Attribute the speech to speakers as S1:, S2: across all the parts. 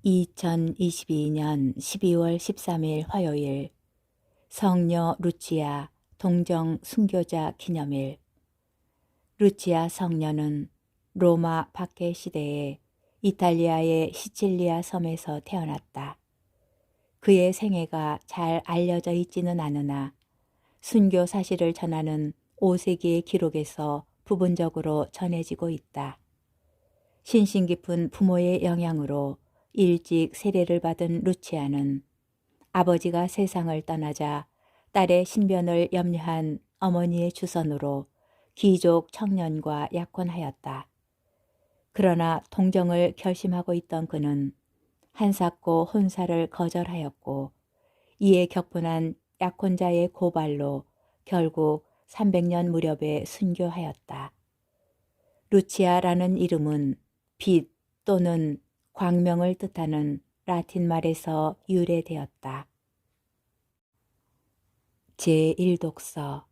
S1: 2022년 12월 13일 화요일 성녀 루치아 동정 순교자 기념일. 루치아 성녀는 로마 박해 시대에 이탈리아의 시칠리아 섬에서 태어났다. 그의 생애가 잘 알려져 있지는 않으나 순교 사실을 전하는 5세기의 기록에서 부분적으로 전해지고 있다. 신신 깊은 부모의 영향으로 일찍 세례를 받은 루치아는 아버지가 세상을 떠나자 딸의 신변을 염려한 어머니의 주선으로 귀족 청년과 약혼하였다. 그러나 동정을 결심하고 있던 그는 한사코 혼사를 거절하였고, 이에 격분한 약혼자의 고발로 결국 300년 무렵에 순교하였다. 루치아라는 이름은 빛 또는 광명을 뜻하는 라틴 말에서 유래되었다. 제1독서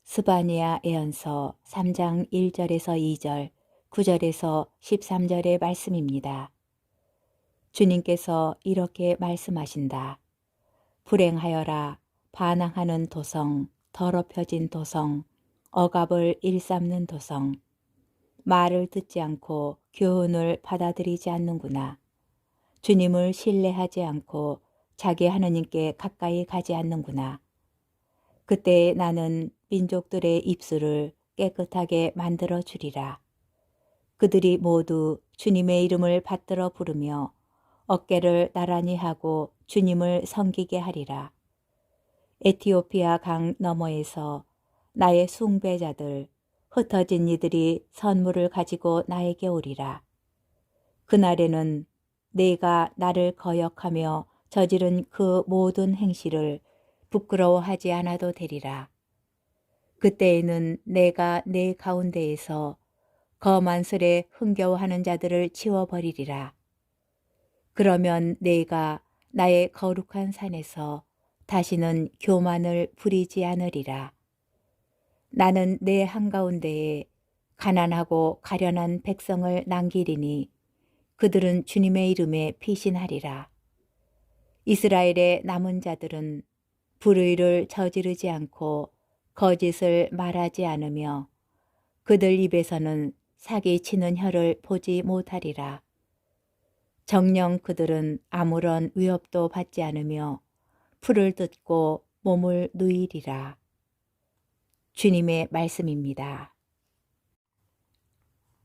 S1: 스바니아 애언서 3장 1절에서 2절, 9절에서 13절의 말씀입니다. 주님께서 이렇게 말씀하신다. 불행하여라. 반항하는 도성, 더럽혀진 도성, 억압을 일삼는 도성. 말을 듣지 않고 교훈을 받아들이지 않는구나. 주님을 신뢰하지 않고 자기 하느님께 가까이 가지 않는구나. 그때 나는 민족들의 입술을 깨끗하게 만들어 주리라. 그들이 모두 주님의 이름을 받들어 부르며 어깨를 나란히 하고 주님을 섬기게 하리라. 에티오피아 강 너머에서 나의 숭배자들, 흩어진 이들이 선물을 가지고 나에게 오리라. 그날에는 내가 나를 거역하며 저지른 그 모든 행실을 부끄러워하지 않아도 되리라. 그때에는 내가 내 가운데에서 거만스레 흥겨워하는 자들을 치워버리리라. 그러면 내가 나의 거룩한 산에서 다시는 교만을 부리지 않으리라. 나는 내 한가운데에 가난하고 가련한 백성을 남기리니 그들은 주님의 이름에 피신하리라. 이스라엘의 남은 자들은 불의를 저지르지 않고 거짓을 말하지 않으며 그들 입에서는 사기치는 혀를 보지 못하리라. 정녕 그들은 아무런 위협도 받지 않으며 풀을 뜯고 몸을 누이리라. 주님의 말씀입니다.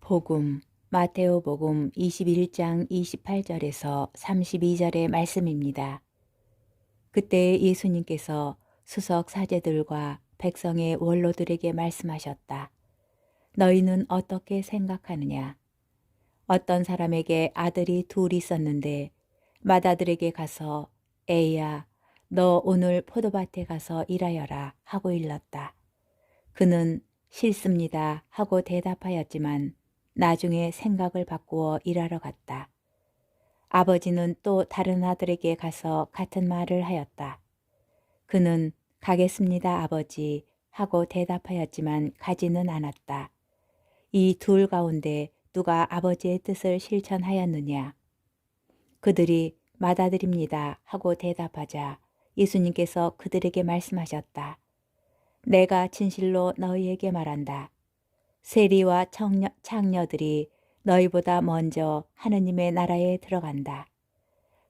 S1: 복음 마테오복음 21장 28절에서 32절의 말씀입니다. 그때 예수님께서 수석 사제들과 백성의 원로들에게 말씀하셨다. 너희는 어떻게 생각하느냐? 어떤 사람에게 아들이 둘 있었는데 맏아들에게 가서 에이야, 너 오늘 포도밭에 가서 일하여라 하고 일렀다. 그는 싫습니다 하고 대답하였지만 나중에 생각을 바꾸어 일하러 갔다. 아버지는 또 다른 아들에게 가서 같은 말을 하였다. 그는 가겠습니다 아버지 하고 대답하였지만 가지는 않았다. 이 둘 가운데 누가 아버지의 뜻을 실천하였느냐? 그들이 맏아들입니다 하고 대답하자 예수님께서 그들에게 말씀하셨다. 내가 진실로 너희에게 말한다. 세리와 창녀들이 너희보다 먼저 하느님의 나라에 들어간다.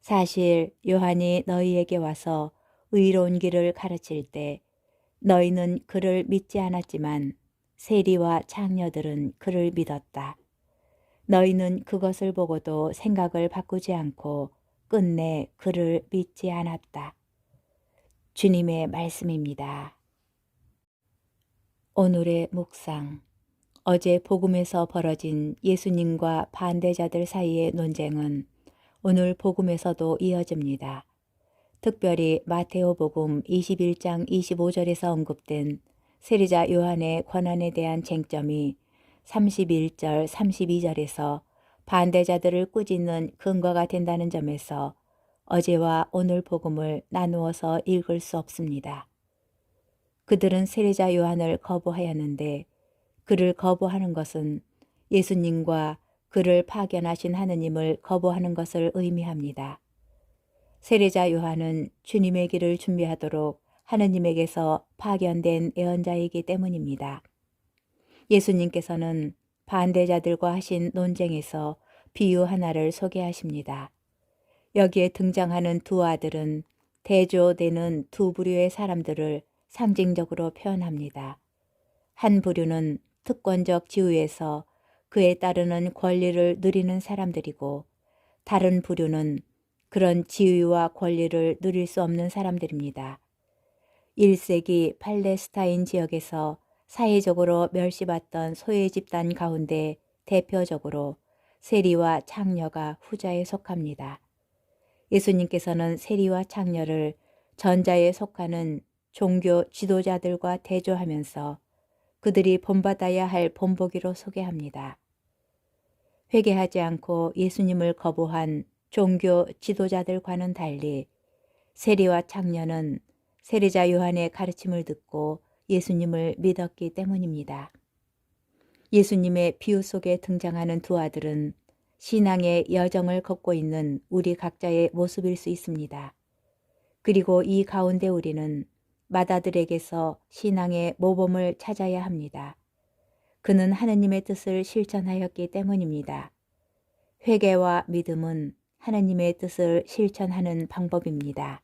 S1: 사실 요한이 너희에게 와서 의로운 길을 가르칠 때 너희는 그를 믿지 않았지만 세리와 창녀들은 그를 믿었다. 너희는 그것을 보고도 생각을 바꾸지 않고 끝내 그를 믿지 않았다. 주님의 말씀입니다. 오늘의 묵상. 어제 복음에서 벌어진 예수님과 반대자들 사이의 논쟁은 오늘 복음에서도 이어집니다. 특별히 마테오복음 21장 25절에서 언급된 세리자 요한의 권한에 대한 쟁점이 31절, 32절에서 반대자들을 꾸짖는 근거가 된다는 점에서 어제와 오늘 복음을 나누어서 읽을 수 없습니다. 그들은 세리자 요한을 거부하였는데 그를 거부하는 것은 예수님과 그를 파견하신 하느님을 거부하는 것을 의미합니다. 세례자 요한은 주님의 길을 준비하도록 하느님에게서 파견된 예언자이기 때문입니다. 예수님께서는 반대자들과 하신 논쟁에서 비유 하나를 소개하십니다. 여기에 등장하는 두 아들은 대조되는 두 부류의 사람들을 상징적으로 표현합니다. 한 부류는 특권적 지위에서 그에 따르는 권리를 누리는 사람들이고, 다른 부류는 그런 지위와 권리를 누릴 수 없는 사람들입니다. 1세기 팔레스타인 지역에서 사회적으로 멸시받던 소외 집단 가운데 대표적으로 세리와 창녀가 후자에 속합니다. 예수님께서는 세리와 창녀를 전자에 속하는 종교 지도자들과 대조하면서 그들이 본받아야 할 본보기로 소개합니다. 회개하지 않고 예수님을 거부한 종교 지도자들과는 달리 세리와 창녀는 세례자 요한의 가르침을 듣고 예수님을 믿었기 때문입니다. 예수님의 비유 속에 등장하는 두 아들은 신앙의 여정을 걷고 있는 우리 각자의 모습일 수 있습니다. 그리고 이 가운데 우리는 맏아들에게서 신앙의 모범을 찾아야 합니다. 그는 하느님의 뜻을 실천하였기 때문입니다. 회개와 믿음은 하느님의 뜻을 실천하는 방법입니다.